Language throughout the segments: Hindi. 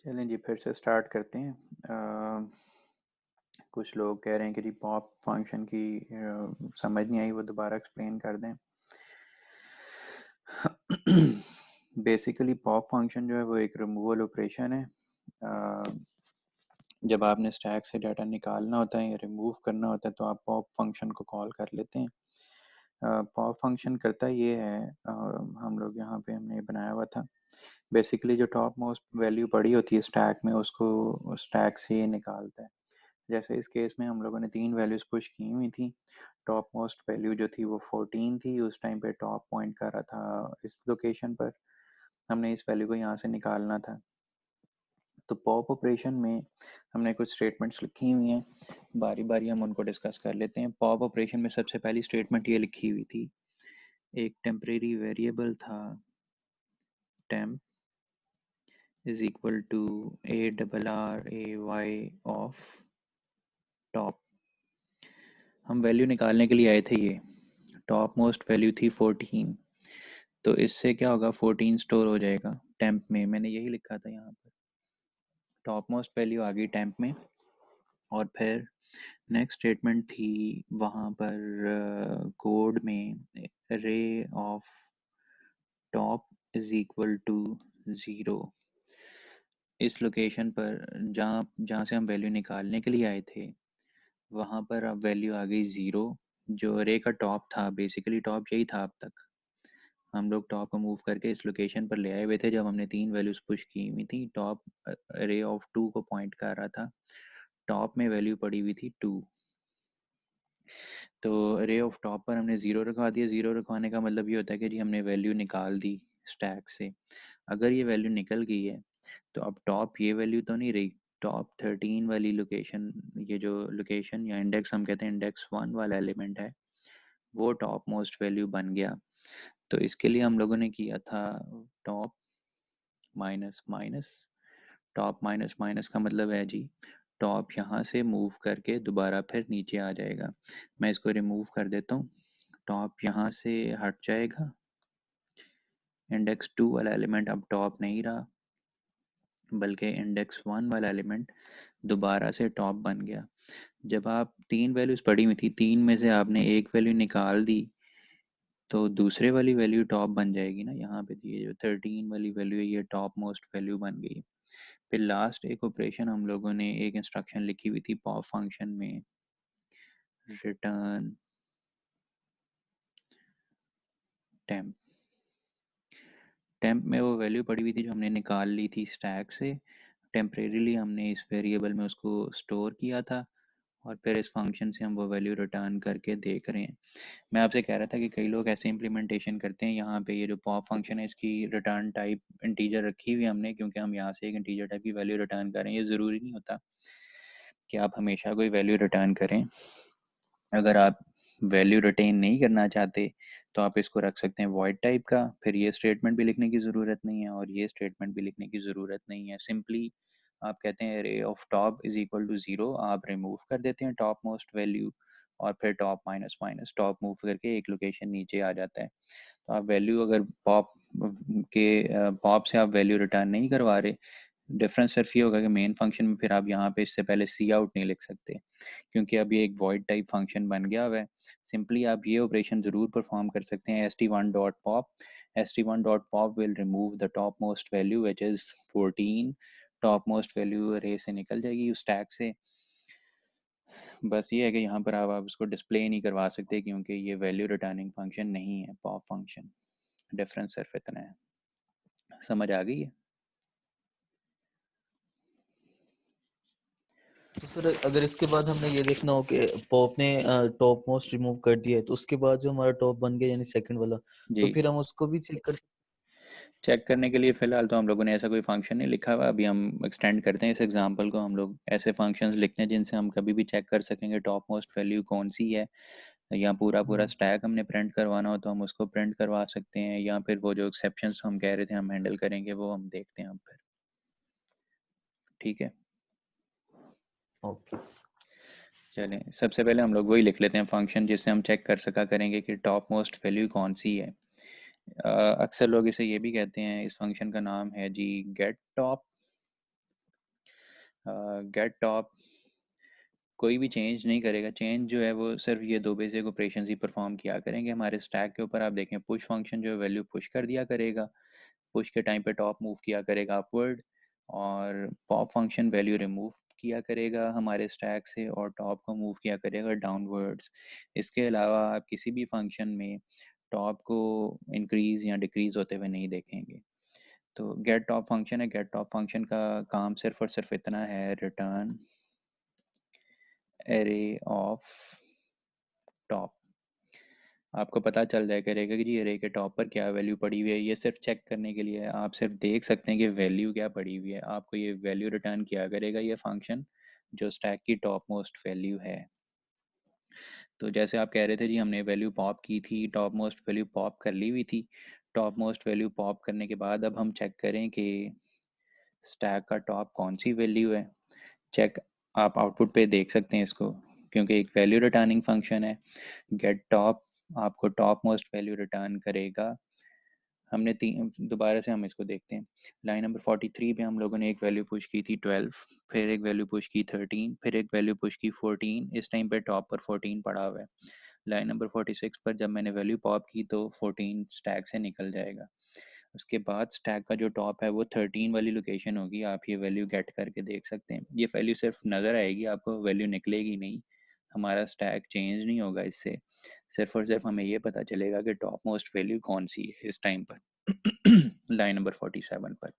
चलें जी, फिर से स्टार्ट करते हैं। कुछ लोग कह रहे हैं कि जी पॉप फंक्शन की समझ नहीं आई, वो दोबारा एक्सप्लेन कर दें। बेसिकली पॉप फंक्शन जो है वो एक रिमूवल ऑपरेशन है। जब आपने स्टैक से डाटा निकालना होता है या रिमूव करना होता है तो आप पॉप फंक्शन को कॉल कर लेते हैं। पॉप फंक्शन करता ये है, हम लोग यहाँ पे हमने बनाया हुआ था। बेसिकली जो टॉप मोस्ट वैल्यू पड़ी होती है स्टैक में, उसको स्टैक से ये निकालता है। जैसे इस केस में हम लोगों ने 3 वैल्यूज़ पुश की हुई थी। टॉप मोस्ट वैल्यू जो थी वो 14 थी। उस टाइम पे टॉप पॉइंट कर रहा था इस लोकेशन पर। हमने इस वैल्यू को यहाँ से निकालना था। तो पॉप ऑपरेशन में हमने कुछ स्टेटमेंट्स लिखी हुई हैं, बारी बारी हम उनको डिस्कस कर लेते हैं। पॉप ऑपरेशन में सबसे पहली स्टेटमेंट ये लिखी हुई थी, एक टेम्परेरी वेरिएबल था temp is equal to ARRAY of top। हम वैल्यू निकालने के लिए आए थे, ये टॉप मोस्ट वैल्यू थी 14। तो इससे क्या होगा, 14 स्टोर हो जाएगा टेम्प में। मैंने यही लिखा था यहाँ पर, टॉप मोस्ट वैल्यू आ गई टेम्प में। और फिर नेक्स्ट स्टेटमेंट थी वहाँ पर कोड में, ray of top is equal to 0। इस लोकेशन पर जहाँ जहाँ से हम वैल्यू निकालने के लिए आए थे वहाँ पर अब वैल्यू आ गई 0। जो रे का टॉप था, बेसिकली टॉप यही था अब तक। हम लोग टॉप को मूव करके इस लोकेशन पर ले आए हुए थे जब हमने 3 वैल्यूज़ पुश की हुई थी। टॉप रे ऑफ 2 को पॉइंट कर रहा था। टॉप में वैल्यू पड़ी हुई थी 2। तो रे ऑफ टॉप पर हमने 0 रखवा दिया। 0 रखवाने का मतलब ये होता है कि जी हमने वैल्यू निकाल दी स्टैक से। अगर ये वैल्यू निकल गई है तो अब टॉप ये वैल्यू तो नहीं रही। टॉप 13 वाली लोकेशन, ये जो लोकेशन या इंडेक्स हम कहते हैं, इंडेक्स 1 वाला एलिमेंट है, वो टॉप मोस्ट वैल्यू बन गया। तो इसके लिए हम लोगों ने किया था top minus minus. Top minus minus का मतलब है जी टॉप यहाँ से मूव करके दोबारा फिर नीचे आ जाएगा। मैं इसको रिमूव कर देता हूँ। टॉप यहाँ से हट जाएगा। इंडेक्स 2 वाला एलिमेंट अब टॉप नहीं रहा, बल्कि इंडेक्स 1 वाला एलिमेंट दोबारा से टॉप बन गया। जब आप 3 वैल्यूज़ पड़ी हुई थी, 3 में से आपने एक वैल्यू निकाल दी तो दूसरे वाली वैल्यू टॉप बन जाएगी ना। यहाँ पे ये जो 13 वाली वैल्यू है ये टॉप मोस्ट वैल्यू बन गई। फिर लास्ट एक ऑपरेशन हम लोगों ने, एक इंस्ट्रक्शन लिखी हुई थी पॉप फंक्शन में, रिटर्न टेम्प। टेम्प में वो वैल्यू पड़ी हुई थी जो हमने निकाल ली थी स्टैक से। टेम्परेरीली हमने इस वेरिएबल में उसको स्टोर किया था और फिर इस फंक्शन से हम वो वैल्यू रिटर्न करके देख रहे हैं। मैं आपसे कह रहा था कि कई लोग ऐसे इम्प्लीमेंटेशन करते हैं। यहाँ पे ये जो पॉप फंक्शन है इसकी रिटर्न टाइप इंटीजर रखी हुई हमने, क्योंकि हम यहाँ से एक इंटीजर टाइप की वैल्यू रिटर्न करें। ये ज़रूरी नहीं होता कि आप हमेशा कोई वैल्यू रिटर्न करें। अगर आप वैल्यू रिटेन नहीं करना चाहते तो आप इसको रख सकते हैं वॉइड टाइप का। फिर ये स्टेटमेंट भी लिखने की ज़रूरत नहीं है और ये स्टेटमेंट भी लिखने की ज़रूरत नहीं है। सिंपली आप कहते हैं ray of top is equal to 0। आप रिमूव कर देते हैं टॉप मोस्ट वैल्यू और फिर top minus minus, top move करके एक लोकेशन नीचे आ जाता है। तो आप वैल्यू अगर पॉप से आप वैल्यू रिटर्न नहीं करवा रहे, डिफरेंस सिर्फ ये होगा कि मेन फंक्शन में फिर आप यहाँ पे इससे पहले सी आउट नहीं लिख सकते, क्योंकि अब ये एक वॉइड टाइप फंक्शन बन गया हुआ है। सिंपली आप ये ऑपरेशन ज़रूर परफॉर्म कर सकते हैं, st1.pop। st1.pop will remove the top most value which is 14। Top most value रे से निकल जाएगी उस टैग से। बस ये है कि यहाँ पर आप इसको डिस्प्ले नहीं करवा सकते क्योंकि ये वैल्यू रिटर्निंग फंक्शन नहीं है पॉप फंक्शन। डिफरेंस सिर्फ इतना है। समझ आ गई है? तो सर अगर इसके बाद हमने ये देखना हो कि पॉप ने टॉप मोस्ट रिमूव कर दिया है तो उसके बाद जो हमारा टॉप बन गया यानी सेकंड वाला, तो जी, फिर हम उसको भी चेक कर। चेक करने के लिए फ़िलहाल तो हम लोगों ने ऐसा कोई फंक्शन नहीं लिखा हुआ। अभी हम एक्सटेंड करते हैं इस एग्जांपल को। हम लोग ऐसे फंक्शंस लिखते हैं जिनसे हम कभी भी चेक कर सकेंगे टॉप मोस्ट वैल्यू कौन सी है। या पूरा पूरा स्टैक हमने प्रिंट करवाना हो तो हम उसको प्रिंट करवा सकते हैं, या फिर वो जो एक्सेप्शंस हम कह रहे थे हम हैंडल करेंगे वो हम देखते हैं अब फिर। ठीक है, ओके। चलें सबसे पहले हम लोग वही लिख लेते हैं फंक्शन जिससे हम चेक कर सका करेंगे कि टॉप मोस्ट वैल्यू कौन सी है। अक्सर लोग इसे ये भी कहते हैं, इस फंक्शन का नाम है जी गेट टॉप। गेट टॉप कोई भी चेंज नहीं करेगा। चेंज जो है वो सिर्फ ये दो बेसिक ऑपरेशंस ही परफॉर्म किया करेंगे। हमारे स्टैक के ऊपर आप देखें पुश फंक्शन जो है वैल्यू पुश कर दिया करेगा, पुश के टाइम पे टॉप मूव किया करेगा अपवर्ड, और पॉप फंक्शन वैल्यू रिमूव किया करेगा हमारे स्टैक से और टॉप को मूव किया करेगा डाउनवर्ड्स। इसके अलावा आप किसी भी फंक्शन में टॉप को इंक्रीज या डिक्रीज होते हुए नहीं देखेंगे। तो गेट टॉप फंक्शन है, गेट टॉप फंक्शन का काम सिर्फ और सिर्फ इतना है, रिटर्न एरे ऑफ टॉप। आपको पता चल जाया करेगा कि जी एरे के टॉप पर क्या वैल्यू पड़ी हुई है। ये सिर्फ चेक करने के लिए है, आप सिर्फ देख सकते हैं कि वैल्यू क्या पड़ी हुई है। आपको ये वैल्यू रिटर्न किया करेगा ये फंक्शन जो स्टैक की टॉप मोस्ट वैल्यू है। तो जैसे आप कह रहे थे जी हमने वैल्यू पॉप की थी, टॉप मोस्ट वैल्यू पॉप कर ली हुई थी। टॉप मोस्ट वैल्यू पॉप करने के बाद अब हम चेक करें कि स्टैक का टॉप कौन सी वैल्यू है। चेक आप आउटपुट पे देख सकते हैं इसको, क्योंकि एक वैल्यू रिटर्निंग फंक्शन है। गेट टॉप आपको टॉप मोस्ट वैल्यू रिटर्न करेगा। हमने तीन दोबारा से हम इसको देखते हैं। लाइन नंबर 43 पे हम लोगों ने एक वैल्यू पुश की थी 12, फिर एक वैल्यू पुश की 13, फिर एक वैल्यू पुश की 14। इस टाइम पे टॉप पर 14 पड़ा हुआ है। लाइन नंबर 46 पर जब मैंने वैल्यू पॉप की तो 14 स्टैक से निकल जाएगा। उसके बाद स्टैक का जो टॉप है वो 13 वाली लोकेशन होगी। आप ये वैल्यू गेट करके देख सकते हैं। ये वैल्यू सिर्फ नज़र आएगी, आपको वैल्यू निकलेगी नहीं। हमारा स्टैक चेंज नहीं होगा इससे। सिर्फ और सिर्फ हमें ये पता चलेगा कि टॉप मोस्ट वैल्यू कौन सी है इस टाइम पर। लाइन नंबर 47 पर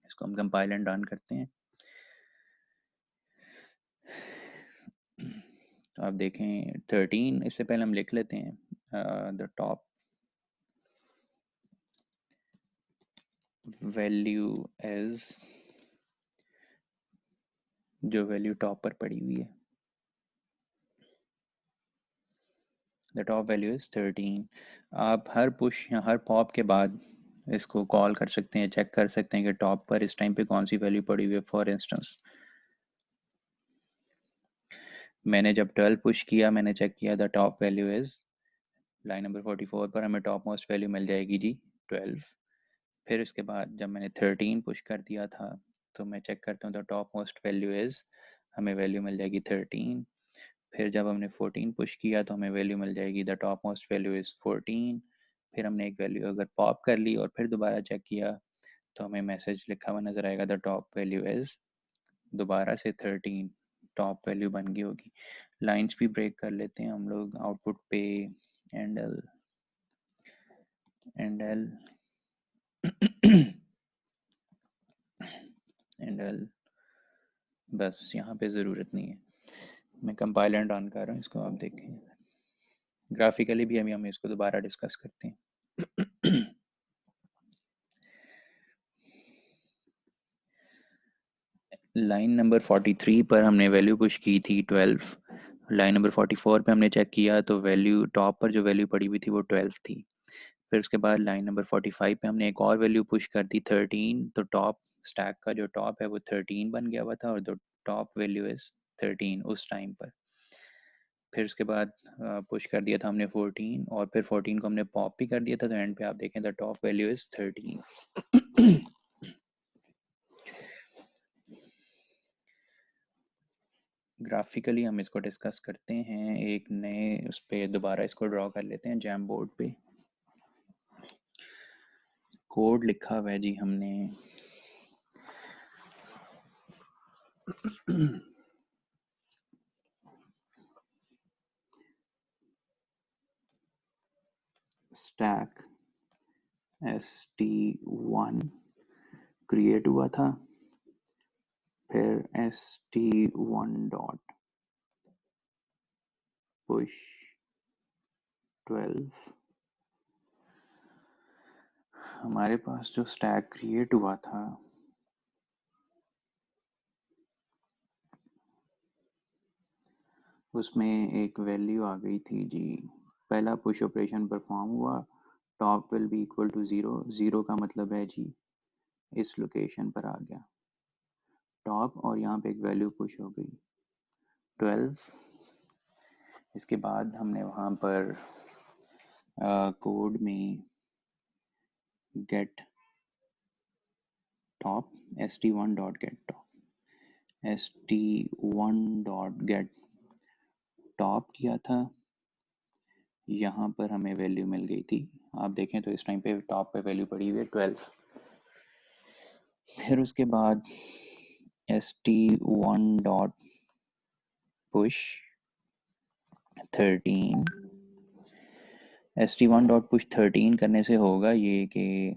इसको हम कंपाइल एंड रन करते हैं। तो आप देखें 13, इससे पहले हम लिख लेते हैं द टॉप वैल्यू इज, जो वैल्यू टॉप पर पड़ी हुई है, द टॉप वैल्यू इज 13। आप हर पुश या हर पॉप के बाद इसको कॉल कर सकते हैं, चेक कर सकते हैं कि टॉप पर इस टाइम पे कौन सी वैल्यू पड़ी हुई है। फॉर इंस्टेंस मैंने जब 12 पुश किया, मैंने चेक किया the top value is, line number 44 पर हमें टॉप मोस्ट वैल्यू मिल जाएगी जी 12। फिर उसके बाद जब मैंने 13 पुश कर दिया था तो मैं चेक करता हूँ the top most value is, हमें वैल्यू मिल जाएगी 13। फिर जब हमने 14 पुश किया तो हमें वैल्यू मिल जाएगी the top most value is 14। फिर हमने एक वैल्यू अगर पॉप कर ली और फिर दोबारा चेक किया तो हमें मैसेज लिखा हुआ नज़र आएगा द टॉप वैल्यू इज़ दोबारा से 13। टॉप वैल्यू बन गई होगी। लाइंस भी ब्रेक कर लेते हैं हम लोग आउटपुट पे। And L and L and L, बस यहाँ पे ज़रूरत नहीं है। मैं कंपाइल एंड रन कर रहा हूँ इसको, आप देखें। ग्राफिकली भी हम इसको दोबारा डिस्कस करते हैं। लाइन नंबर 43 पर हमने वैल्यू पुश की थी 12। लाइन नंबर 44 पे हमने चेक किया तो वैल्यू टॉप पर जो वैल्यू पड़ी हुई थी वो 12 थी। फिर उसके बाद लाइन नंबर 45 पे हमने एक और वैल्यू पुश कर दी 13। तो टॉप स्टैक का जो टॉप है वो 13 बन गया हुआ था और द टॉप वैल्यू इज़ 13 उस टाइम पर। फिर उसके बाद पुश कर दिया था हमने 14 और फिर 14 को हमने पॉप भी कर दिया था। तो एंड पे आप देखें the top value is 13। Graphically हम इसको डिस्कस करते हैं एक नए उस पर, दोबारा इसको ड्रॉ कर लेते हैं जैम बोर्ड पे। कोड लिखा हुआ है जी हमने स्टैक st1 क्रिएट हुआ था, फिर st1 डॉट पुश 12। हमारे पास जो स्टैक क्रिएट हुआ था उसमें एक वैल्यू आ गई थी जी। पहला पुश ऑपरेशन परफॉर्म हुआ, top will be equal to 0। 0 का मतलब है जी इस लोकेशन पर आ गया टॉप, और यहाँ पे एक वैल्यू पुश हो गई 12। इसके बाद हमने वहाँ पर कोड में get top st1 dot get top, st1 dot get top किया था, यहाँ पर हमें वैल्यू मिल गई थी, आप देखें तो इस टाइम पे टॉप पे वैल्यू पड़ी हुई है 12। फिर उसके बाद st1 dot push 13, st1 dot push 13 करने से होगा ये कि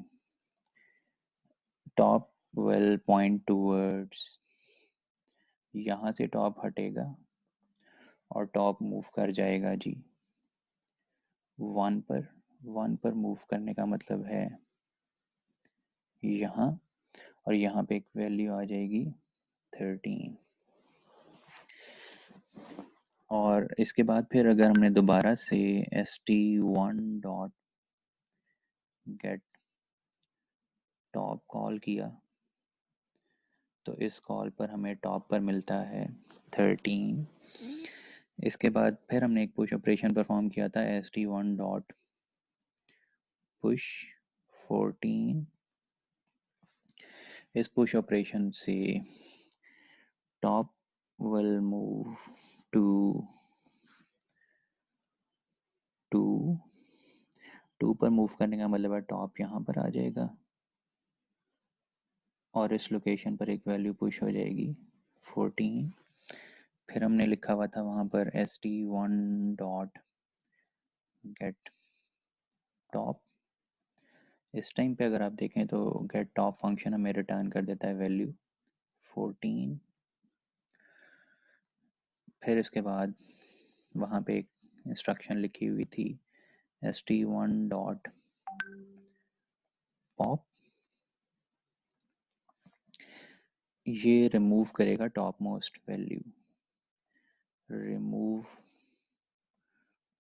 टॉप विल पॉइंट टूवर्ड्स, यहाँ से टॉप हटेगा और टॉप मूव कर जाएगा जी 1 पर। 1 पर मूव करने का मतलब है यहाँ, और यहाँ पे एक वैल्यू आ जाएगी 13। और इसके बाद फिर अगर हमने दोबारा से st1 dot get top call किया तो इस कॉल पर हमें टॉप पर मिलता है 13। इसके बाद फिर हमने एक पुश ऑपरेशन परफॉर्म किया था st1 डॉट पुश 14। इस पुश ऑपरेशन से टॉप विल मूव टू 2 पर मूव करने का मतलब है टॉप यहाँ पर आ जाएगा और इस लोकेशन पर एक वैल्यू पुश हो जाएगी 14। फिर हमने लिखा हुआ था वहाँ पर st1 डॉट गेट टॉप। इस टाइम पे अगर आप देखें तो गेट टॉप फंक्शन हमें रिटर्न कर देता है वैल्यू 14। फिर इसके बाद वहाँ पे एक इंस्ट्रक्शन लिखी हुई थी st1 डॉट पॉप, ये रिमूव करेगा top most value, remove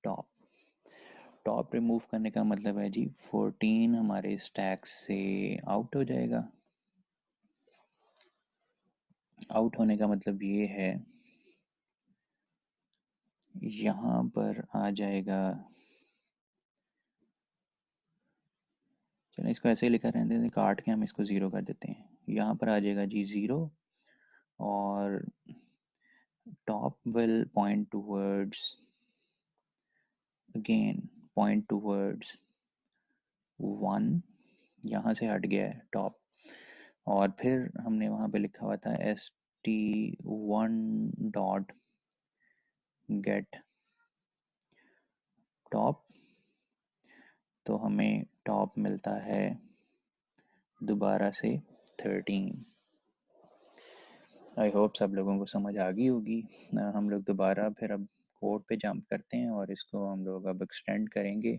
top. Top remove करने का मतलब है जी 14 हमारे स्टैक से आउट हो जाएगा। आउट होने का मतलब ये है यहाँ पर आ जाएगा, चलो इसको ऐसे ही लिखा रहने देते, काट के हम इसको ज़ीरो कर देते हैं। यहाँ पर आ जाएगा जी 0 और top will point towards, again point towards 1, यहाँ से हट गया है टॉप। और फिर हमने वहाँ पे लिखा हुआ था st1 डॉट गेट टॉप, तो हमें टॉप मिलता है दोबारा से 13। आई होप सब लोगों को समझ आ गई होगी। हम लोग दोबारा फिर अब कोड पे जंप करते हैं और इसको हम लोग अब एक्सटेंड करेंगे।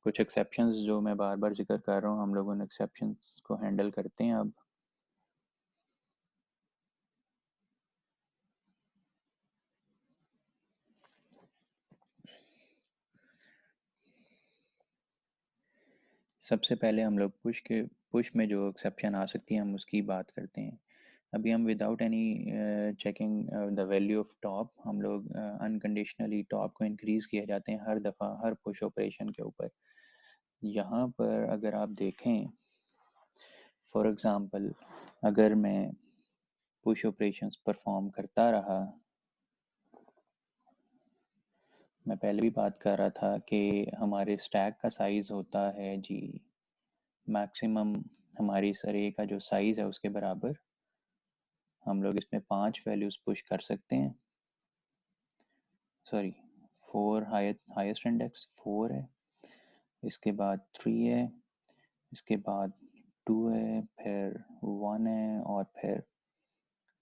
कुछ एक्सेप्शंस जो मैं बार बार जिक्र कर रहा हूँ, हम लोग उन एक्सेप्शंस को हैंडल करते हैं अब। सबसे पहले हम लोग पुश में जो एक्सेप्शन आ सकती है हम उसकी बात करते हैं। अभी हम without any checking the value of top, हम लोग अनकंडीशनली टॉप को इंक्रीज़ किए जाते हैं हर दफ़ा हर पुश ऑपरेशन के ऊपर। यहाँ पर अगर आप देखें फॉर एग्ज़ाम्पल, अगर मैं पुश ऑपरेशंस परफॉर्म करता रहा, मैं पहले भी बात कर रहा था कि हमारे स्टैक का साइज़ होता है जी मैक्सिमम, हमारी इस अरे का जो साइज़ है उसके बराबर। हम लोग इसमें 5 वैल्यूज़ पुश कर सकते हैं, सॉरी 4, हाईएस्ट इंडेक्स 4 है, इसके बाद 3 है, इसके बाद 2 है, फिर 1 है और फिर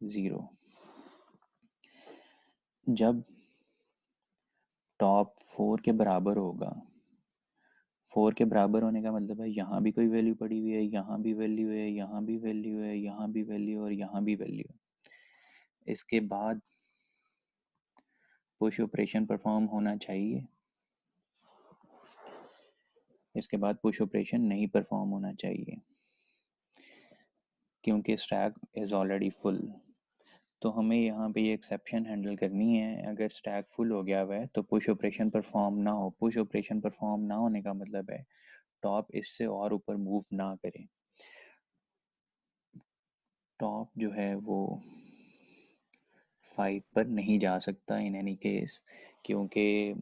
0। जब टॉप 4 के बराबर होगा, 4 के बराबर होने का मतलब है यहाँ भी कोई वैल्यू पड़ी हुई है, यहाँ भी वैल्यू है, यहाँ भी वैल्यू है, यहाँ भी वैल्यू और यहाँ भी वैल्यू है। इसके बाद पुश ऑपरेशन परफॉर्म होना चाहिए, इसके बाद पुश ऑपरेशन नहीं परफॉर्म होना चाहिए क्योंकि स्टैक इज़ ऑलरेडी फुल। तो हमें यहाँ पे ये एक्सेप्शन हैंडल करनी है। अगर स्टैक फुल हो गया हुआ है तो पुश ऑपरेशन परफॉर्म ना हो। पुश ऑपरेशन परफॉर्म ना होने का मतलब है टॉप इससे और ऊपर मूव ना करे। टॉप जो है वो 5 पर नहीं जा सकता इन एनी केस, क्योंकि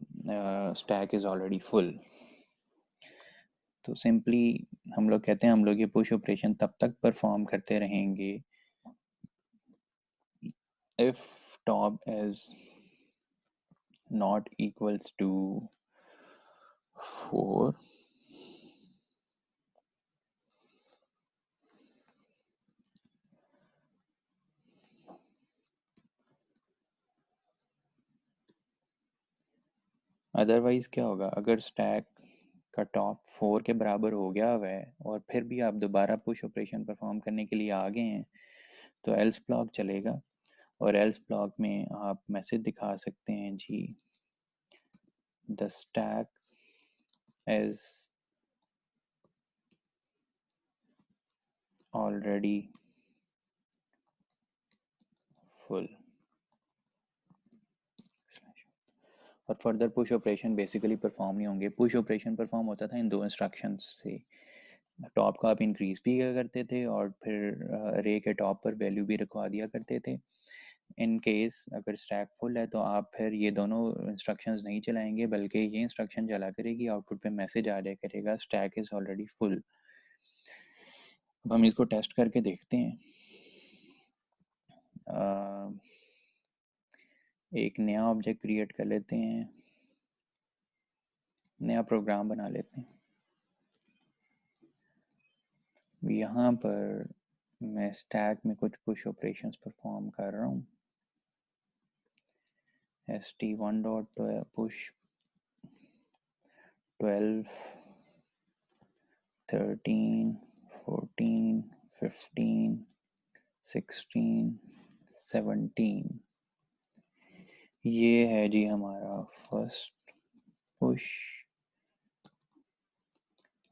स्टैक इज़ ऑलरेडी फुल। तो सिंपली हम लोग कहते हैं हम लोग ये पुश ऑपरेशन तब तक परफॉर्म करते रहेंगे if top is not equals to 4 otherwise क्या होगा, अगर स्टैक का टॉप 4 के बराबर हो गया हुआ है और फिर भी आप दोबारा पुश ऑपरेशन परफॉर्म करने के लिए आ गए हैं तो एल्स ब्लॉक चलेगा, और एल्स ब्लॉक में आप मैसेज दिखा सकते हैं जी the stack is already full. और further push operation basically perform नहीं होंगे। पुश ऑपरेशन परफॉर्म होता था इन दो इंस्ट्रक्शंस से, टॉप का आप इंक्रीज भी किया करते थे और फिर रे के टॉप पर वैल्यू भी रखवा दिया करते थे। इन केस अगर स्टैक फुल है तो आप फिर ये दोनों इंस्ट्रक्शंस नहीं चलाएंगे, बल्कि ये इंस्ट्रक्शन चला करेगी, आउटपुट पे मैसेज आ जाया करेगा स्टैक इज़ ऑलरेडी फुल। अब हम इसको टेस्ट करके देखते हैं। एक नया ऑब्जेक्ट क्रिएट कर लेते हैं, नया प्रोग्राम बना लेते हैं। यहाँ पर मैं स्टैक में कुछ पुश ऑपरेशंस परफॉर्म कर रहा हूँ। st1 डॉट पुश 12 13 14 15 16 17, ये है जी हमारा first push,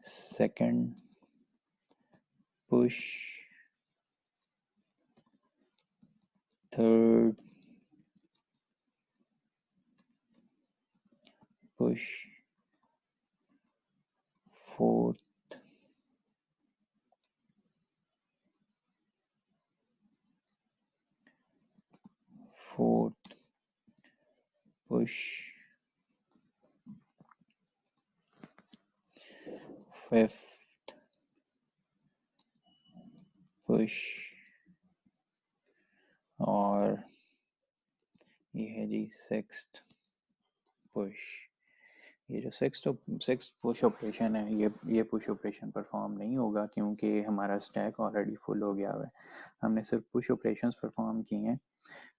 second push, third push, fourth push, fifth push, और ये है जी सिक्स्थ पुश। ये जो सिक्स्थ पुश ऑपरेशन है, ये पुश ऑपरेशन परफॉर्म नहीं होगा क्योंकि हमारा स्टैक ऑलरेडी फुल हो गया हुआ है। हमने सिर्फ पुश ऑपरेशंस परफॉर्म किए हैं।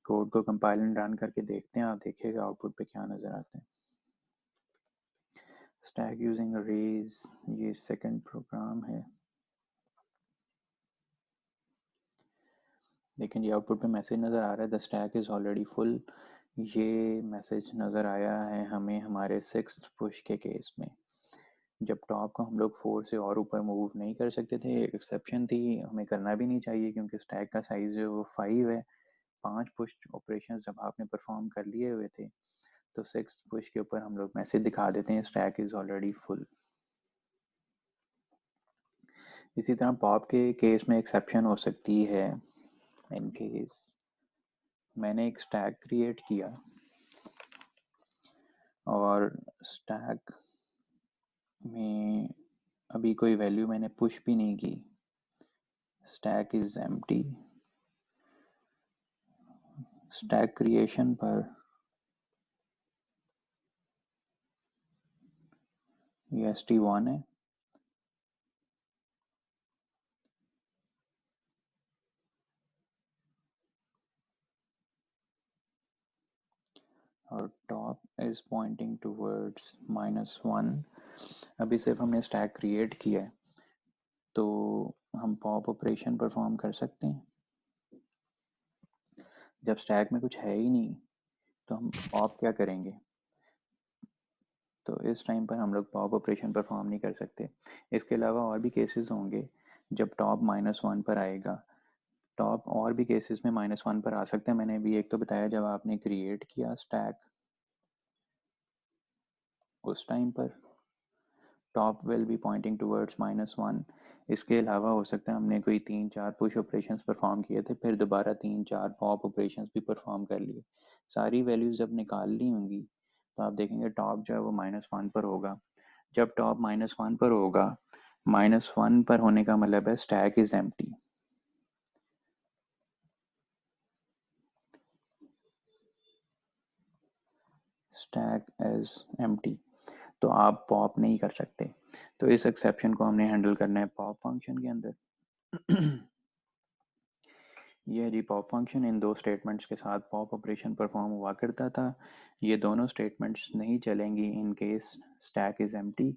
कोड को कंपाइल एंड रन करके देखते हैं, आप देखिएगा आउटपुट पे क्या नज़र आता है। स्टैक यूजिंग अरेज, ये सेकंड प्रोग्राम है। लेकिन ये आउटपुट पे मैसेज नज़र आ रहा है the stack is already full. ये मैसेज नज़र आया है हमें हमारे सिक्स्थ पुश के केस में, जब टॉप को हम लोग 4 से और ऊपर मूव नहीं कर सकते थे। एक एक्सेप्शन थी, हमें करना भी नहीं चाहिए क्योंकि स्टैक का साइज़ जो है वो 5 है। 5 पुश ऑपरेशन जब आपने परफॉर्म कर लिए हुए थे तो सिक्स्थ पुश के ऊपर हम लोग मैसेज दिखा देते हैं स्टैक इज़ ऑलरेडी फुल। इसी तरह पॉप के केस में एक्सेप्शन हो सकती है। इन केस मैंने एक स्टैक क्रिएट किया और स्टैक में अभी कोई वैल्यू मैंने पुश भी नहीं की, stack is empty. Stack creation पर ये st1 है और टॉप इज पॉइंटिंग टूवर्ड्स -1। अभी सिर्फ हमने स्टैक क्रिएट किया है तो हम पॉप ऑपरेशन परफॉर्म कर सकते हैं। जब स्टैक में कुछ है ही नहीं तो हम पॉप क्या करेंगे, तो इस टाइम पर हम लोग पॉप ऑपरेशन परफॉर्म नहीं कर सकते। इसके अलावा और भी केसेस होंगे जब टॉप -1 पर आएगा। टॉप और भी केसेस में -1 पर आ सकते हैं। मैंने अभी एक तो बताया जब आपने क्रिएट किया स्टैक, उस टाइम पर top will B pointing towards -1। इसके अलावा हो सकता है हमने कोई 3-4 पुश ऑपरेशंस परफॉर्म किए थे, फिर दोबारा 3-4 पॉप ऑपरेशंस भी परफॉर्म कर लिए। सारी वैल्यूज़ जब निकाल ली होंगी तो आप देखेंगे टॉप जो है वो -1 पर होगा। जब टॉप -1 पर होगा, -1 पर होने का मतलब है stack is empty. Stack as empty, तो आप पॉप नहीं कर सकते। तो इस एक्सेप्शन को हमने हैंडल करना है पॉप फंक्शन के अंदर। ये जी पॉप फंक्शन इन दो स्टेटमेंट्स के साथ पॉप ऑपरेशन परफॉर्म हुआ करता था। ये दोनों स्टेटमेंट्स नहीं चलेंगी in case stack is empty.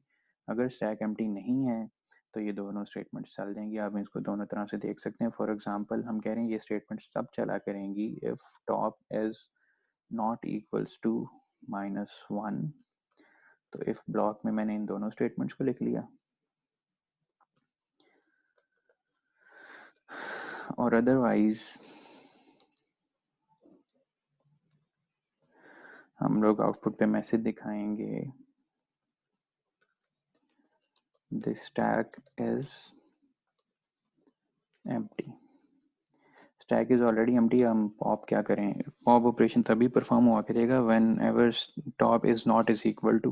अगर स्टैक एम्प्टी नहीं है तो ये दोनों स्टेटमेंट्स चल जाएंगी। आप इसको दोनों तरह से देख सकते हैं। फॉर एग्जांपल हम कह रहे हैं ये स्टेटमेंट्स तब चला करेंगी if top is not equals to -1। तो इफ़ ब्लॉक में मैंने इन दोनों स्टेटमेंट्स को लिख लिया, और अदरवाइज हम लोग आउटपुट पे मैसेज दिखाएंगे the stack is empty। Stack is already empty. हम पॉप क्या करें? पॉप ऑपरेशन तभी परफॉर्म हुआ करेगा whenever top is not is equal to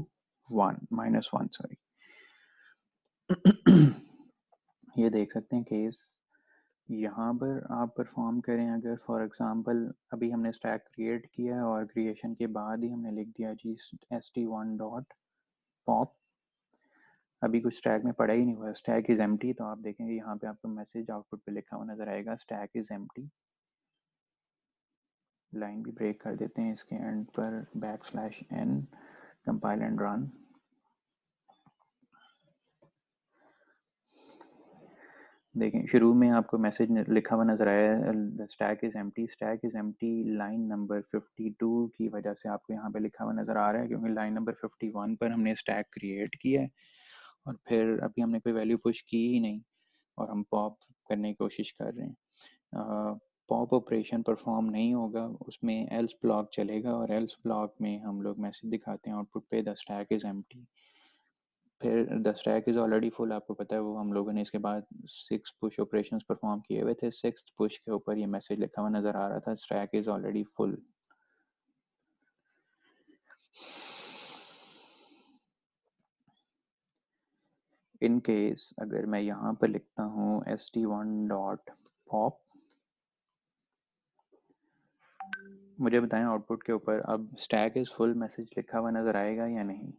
-1 sorry. ये देख सकते हैं केस यहाँ पर आप परफॉर्म करें। अगर फॉर एग्जांपल अभी हमने स्टैक क्रिएट किया और क्रिएशन के बाद ही हमने लिख दिया जी st1 डॉट पॉप, अभी कुछ स्टैक में पड़ा ही नहीं हुआ, स्टैक इज एम्प्टी। तो आप देखेंगे यहाँ पे आपको मैसेज आउटपुट पे लिखा हुआ नजर आएगा स्टैक इज एम्प्टी। लाइन भी ब्रेक कर देते हैं इसके एंड पर, \n कंपाइल एंड रन। देखें शुरू में आपको मैसेज लिखा हुआ नजर आया stack is empty. Stack is empty line number 52 की वजह से आपको यहाँ पे लिखा हुआ नजर आ रहा है, क्योंकि लाइन नंबर 51 पर हमने स्टैक क्रिएट किया है और फिर अभी हमने कोई वैल्यू पुश की ही नहीं और हम पॉप करने की कोशिश कर रहे हैं। पॉप ऑपरेशन परफॉर्म नहीं होगा, उसमें एल्स ब्लॉक चलेगा और एल्स ब्लॉक में हम लोग मैसेज दिखाते हैं आउटपुट पे द स्टैक इज एम्प्टी। फिर the stack is already full, आपको पता है वो हम लोगों ने इसके बाद 6 पुश ऑपरेशंस परफॉर्म किए हुए थे। 6th पुश के ऊपर ये मैसेज लिखा हुआ नजर आ रहा था stack is already full. In case अगर मैं यहाँ पर लिखता हूँ st1 डॉट पॉप, मुझे बताएं आउटपुट के ऊपर अब स्टैक इज फुल मैसेज लिखा हुआ नजर आएगा या नहीं?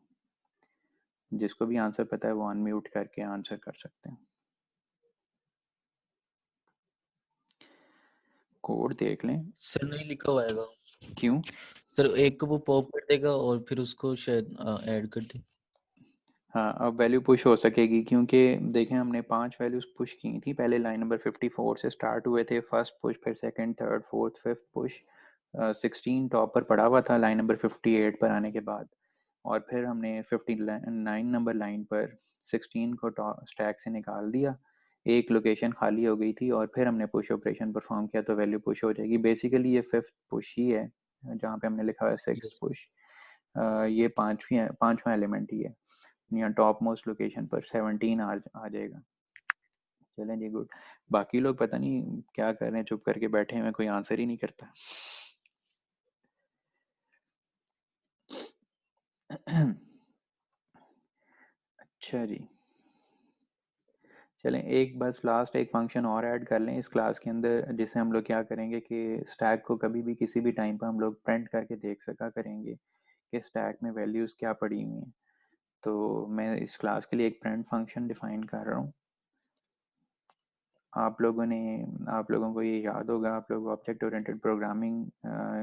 जिसको भी आंसर पता है वो अनम्यूट करके आंसर कर सकते हैं। कोड देख लें। सर नहीं लिखा हुआ आएगा। क्यों? सर एक को वो पॉप कर देगा और फिर उसको शायद ऐड कर दे। हाँ अब वैल्यू पुश हो सकेगी, क्योंकि देखें हमने 5 वैल्यूज पुश की थी पहले। लाइन नंबर 54 से स्टार्ट हुए थे फर्स्ट पुश, फिर second, third, fourth, fifth push. 16 top पर पड़ा हुआ था लाइन नंबर 58 पर आने के बाद, और फिर हमने 59 नंबर लाइन पर 16 को स्टैक से निकाल दिया। एक लोकेशन खाली हो गई थी और फिर हमने पुश ऑपरेशन परफॉर्म किया तो वैल्यू पुश हो जाएगी। बेसिकली ये फिफ्थ पुश ही है जहाँ पे हमने लिखा है सिक्स यस। पुश। ये पांचवा एलिमेंट ही है। यहाँ टॉप मोस्ट लोकेशन पर 17 आ जाएगा। चलें जी, गुड। बाकी लोग पता नहीं क्या कर रहे हैं, चुप करके बैठे हैं, कोई आंसर ही नहीं करता। अच्छा जी, चलें एक बस लास्ट एक फंक्शन और ऐड कर लें इस क्लास के अंदर, जिससे हम लोग क्या करेंगे कि स्टैक को कभी भी किसी भी टाइम पर हम लोग प्रिंट करके देख सका करेंगे कि स्टैक में वैल्यूज़ क्या पड़ी हुई हैं। तो मैं इस क्लास के लिए एक प्रिंट फंक्शन डिफाइन कर रहा हूँ। आप लोगों को ये याद होगा, आप लोग ऑब्जेक्ट ओरिएंटेड प्रोग्रामिंग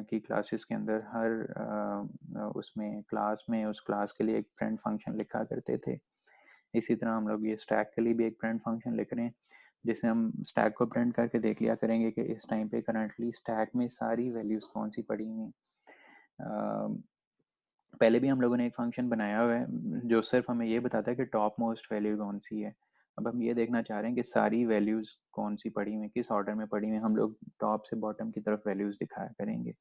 की क्लासेस के अंदर हर उसमें क्लास में उस क्लास के लिए एक प्रिंट फंक्शन लिखा करते थे। इसी तरह हम लोग ये स्टैक के लिए भी एक प्रिंट फंक्शन लिख रहे हैं, जिसे हम स्टैक को प्रिंट करके देख लिया करेंगे कि इस टाइम पे करंटली स्टैक में सारी वैल्यूज़ कौन सी पड़ी हुई हैं। पहले भी हम लोगों ने एक फंक्शन बनाया हुआ है जो सिर्फ हमें ये बताता है कि टॉप मोस्ट वैल्यू कौन सी है। अब हम ये देखना चाह रहे हैं कि सारी वैल्यूज़ कौन सी पड़ी हुई हैं, किस ऑर्डर में पड़ी हुई हैं। हम लोग टॉप से बॉटम की तरफ वैल्यूज़ दिखाया करेंगे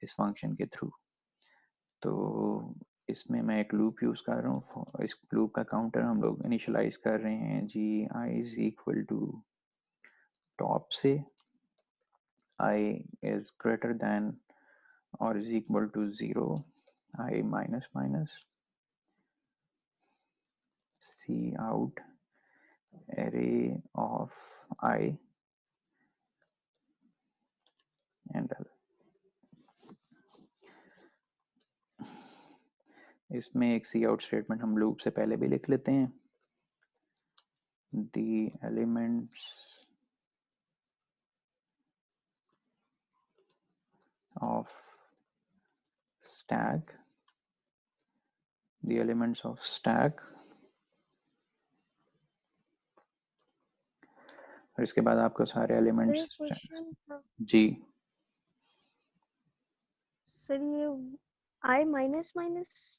इस फंक्शन के थ्रू। तो इसमें मैं एक लूप यूज़ कर रहा हूँ। इस लूप का काउंटर हम लोग इनिशियलाइज कर रहे हैं जी I is equal to top से आई इज ग्रेटर दैन और is equal to 0 I minus minus C out array of I and L। इसमें एक सी आउट स्टेटमेंट हम लूप से पहले भी लिख लेते हैं। the elements of stack the elements of stack और इसके बाद आपको सारे सर एलिमेंट्स क्वेश्चन था जी सर, ये आई माइनस माइनस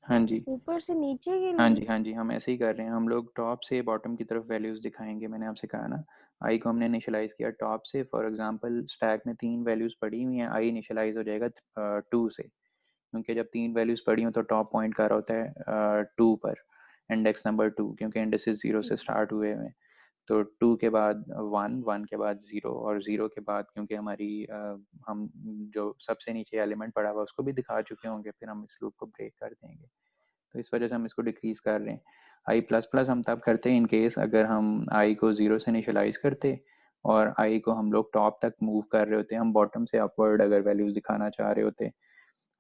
हाँ जी ऊपर से नीचे के हाँ लिए। जी हाँ जी हम ऐसे ही कर रहे हैं। हम लोग टॉप से बॉटम की तरफ वैल्यूज दिखाएंगे। मैंने आपसे कहा ना आई को हमने इनिशियलाइज किया टॉप से। फॉर एग्जांपल स्टैक में 3 वैल्यूज पड़ी हुई हैं, आई इनिशियलाइज हो जाएगा 2 से, क्योंकि जब 3 वैल्यूज पड़ी हो तो टॉप पॉइंट कर रहा होता है 2 पर, इंडेक्स नंबर 2, क्योंकि इंडेक्सेस 0 से स्टार्ट हुए हुए हैं। तो 2 के बाद 1, 1 के बाद 0 और 0 के बाद क्योंकि हमारी हम जो सबसे नीचे एलिमेंट पड़ा हुआ उसको भी दिखा चुके होंगे, फिर हम इस लूप को ब्रेक कर देंगे। तो इस वजह से हम इसको डिक्रीज कर रहे हैं। आई प्लस प्लस हम तब करते हैं इन केस अगर हम आई को 0 से इनिशियलाइज करते और आई को हम लोग टॉप तक मूव कर रहे होते, हम बॉटम से अपवर्ड अगर वैल्यूज दिखाना चाह रहे होते।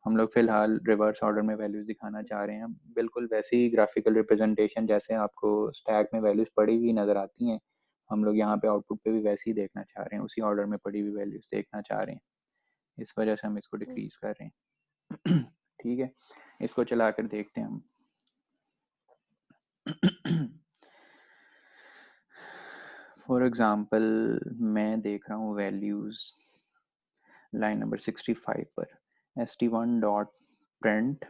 हम लोग फिलहाल रिवर्स ऑर्डर में वैल्यूज दिखाना चाह रहे हैं, बिल्कुल वैसी ही ग्राफिकल रिप्रेजेंटेशन जैसे आपको स्टैक में वैल्यूज पड़ी हुई नज़र आती हैं, हम लोग यहाँ पे आउटपुट पे भी वैसे ही देखना चाह रहे हैं, उसी ऑर्डर में पड़ी हुई वैल्यूज देखना चाह रहे हैं। इस वजह से हम इसको डिक्रीज कर रहे हैं। ठीक है, इसको चला कर देखते हैं हम। फॉर एग्जाम्पल मैं देख रहा हूँ वैल्यूज लाइन नंबर 65 पर st1 डॉट प्रिंट।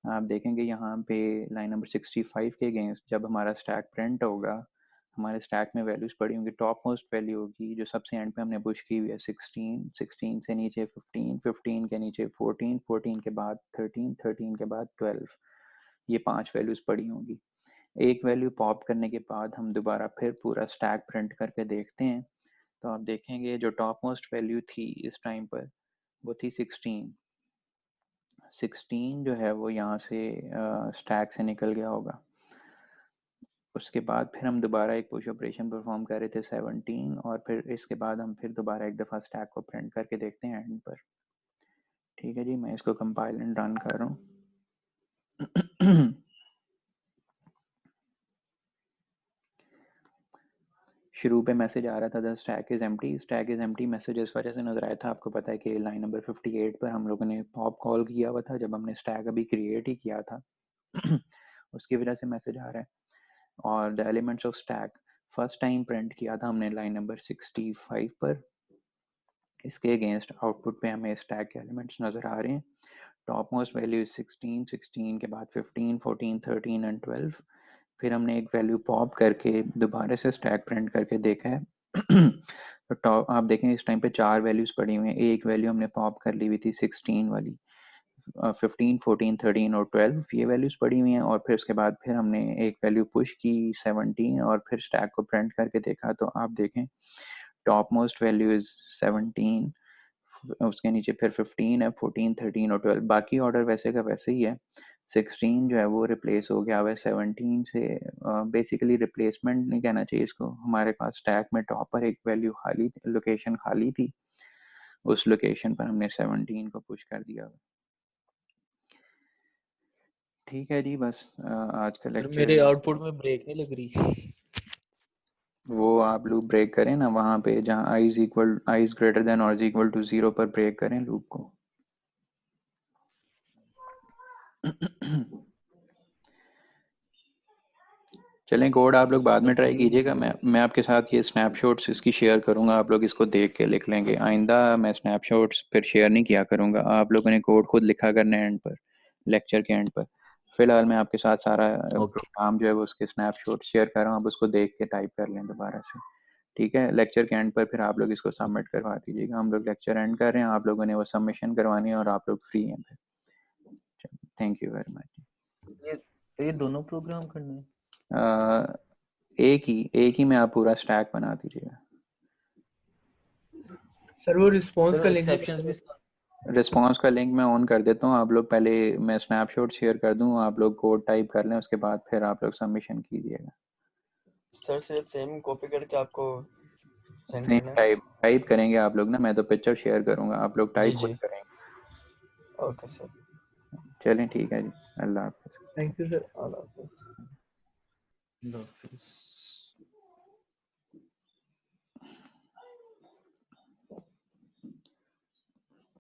आप देखेंगे यहाँ पे लाइन नंबर 65 के अगेंस्ट जब हमारा स्टैक प्रिंट होगा, हमारे स्टैक में वैल्यूज पड़ी होंगी। टॉप मोस्ट वैल्यू होगी जो सबसे एंड पे हमने पुश की हुई है 16, 16 से नीचे 15, 15 के नीचे 14, 14 के बाद 13, 13 के बाद 12, ये 5 वैल्यूज पड़ी होंगी। एक वैल्यू पॉप करने के बाद हम दोबारा फिर पूरा स्टैक प्रिंट करके देखते हैं, तो आप देखेंगे जो टॉप मोस्ट वैल्यू थी इस टाइम पर वो थी 16। 16 जो है वो यहाँ से स्टैक से निकल गया होगा। उसके बाद फिर हम दोबारा एक पुश ऑपरेशन परफॉर्म कर रहे थे 17 और फिर इसके बाद हम फिर दोबारा एक दफ़ा स्टैक को प्रिंट करके देखते हैं एंड पर। ठीक है जी, मैं इसको कंपाइल एंड रन कर रहा हूँ। शुरू पे मैसेज आ रहा था the stack is empty. Stack is empty message इस वजह से नज़र आया था, आपको पता है कि लाइन नंबर 58 पर हम लोगों ने पॉप कॉल किया हुआ था जब हमने स्टैक अभी क्रिएट ही किया था। उसकी वजह से मैसेज आ रहा है। और the elements of stack first time print किया था हमने लाइन नंबर 65 पर। इसके अगेंस्ट आउटपुट पे हमें स्टैक के एलिमेंट्स नज़र आ रहे हैं। टॉप मोस्ट वैल्यू 16, 16 के बाद 15, 14, 13 एंड 12। फिर हमने एक वैल्यू पॉप करके दोबारा से स्टैक प्रिंट करके देखा है। तो टॉप आप देखें इस टाइम पे 4 वैल्यूज़ पड़ी हुई हैं। एक वैल्यू हमने पॉप कर ली हुई थी 16 वाली, 15, 14, 13 और 12 ये वैल्यूज़ पड़ी हुई हैं। और फिर उसके बाद फिर हमने एक वैल्यू पुश की 17 और फिर स्टैक को प्रिंट करके देखा, तो आप देखें टॉप मोस्ट वैल्यू इज़ 17, उसके नीचे फिर 15 है, 14, 13 और 12, बाकी ऑर्डर वैसे का वैसे ही है। 16 जो है वो रिप्लेस हो गया हुआ है 17 से। बेसिकली रिप्लेसमेंट नहीं कहना चाहिए इसको, हमारे पास स्टैक में टॉप पर एक वैल्यू खाली लोकेशन खाली थी, उस लोकेशन पर हमने 17 को पुश कर दिया। ठीक है जी, बस आज का सर लेक्चर मेरे आउटपुट में ब्रेक नहीं लग रही। वो आप लूप ब्रेक करें ना, वहाँ पे जहाँ आई इज ग्रेटर देन और इज इक्वल टू 0 पर ब्रेक करें लूप को। चलें, कोड आप लोग बाद सर में ट्राई कोई कीजिएगा। मैं आपके साथ ये स्नैपशॉट्स इसकी शेयर करूंगा, आप लोग इसको देख के लिख लेंगे। आइंदा मैं स्नैपशॉट्स फिर शेयर नहीं किया करूंगा, आप लोगों ने कोड खुद लिखा करना है एंड पर, लेक्चर के एंड पर। फिलहाल मैं आपके साथ सारा ओके। प्रोग्राम जो है वो उसके स्नैपशॉट शेयर कर रहा हूँ, आप उसको देख के टाइप कर लें दोबारा से। ठीक है, लेक्चर के एंड पर फिर आप लोग इसको सबमिट करवा दीजिएगा। हम लोग लेक्चर एंड कर रहे हैं, आप लोगों ने वो सबमिशन करवानी है और आप लोग फ्री हैं फिर। Thank you very much. ये दोनों प्रोग्राम करने हैं? एक ही में आप पूरा स्टैक बना दीजिएगा। सर वो रिस्पॉन्स सर का लिंक एक्सेप्शंस भी रिस्पॉन्स का लिंक मैं ऑन कर देता हूँ, आप लोग पहले, मैं स्नैपशॉट शेयर कर दूँ, आप लोग कोड टाइप कर लें, उसके बाद फिर आप लोग सबमिशन कीजिएगा। सर सिर्फ सेम कॉपी करके आपको सेंड सेम करना है? टाइप करेंगे आप लोग ना, मैं तो पिक्चर शेयर करूँगा, आप लोग जी टाइप जी खुद करेंगे। ओके सर, चलें ठीक है जी, अल्लाह हाफ़िज़। Thank you sir. अल्लाह हाफिज़। No.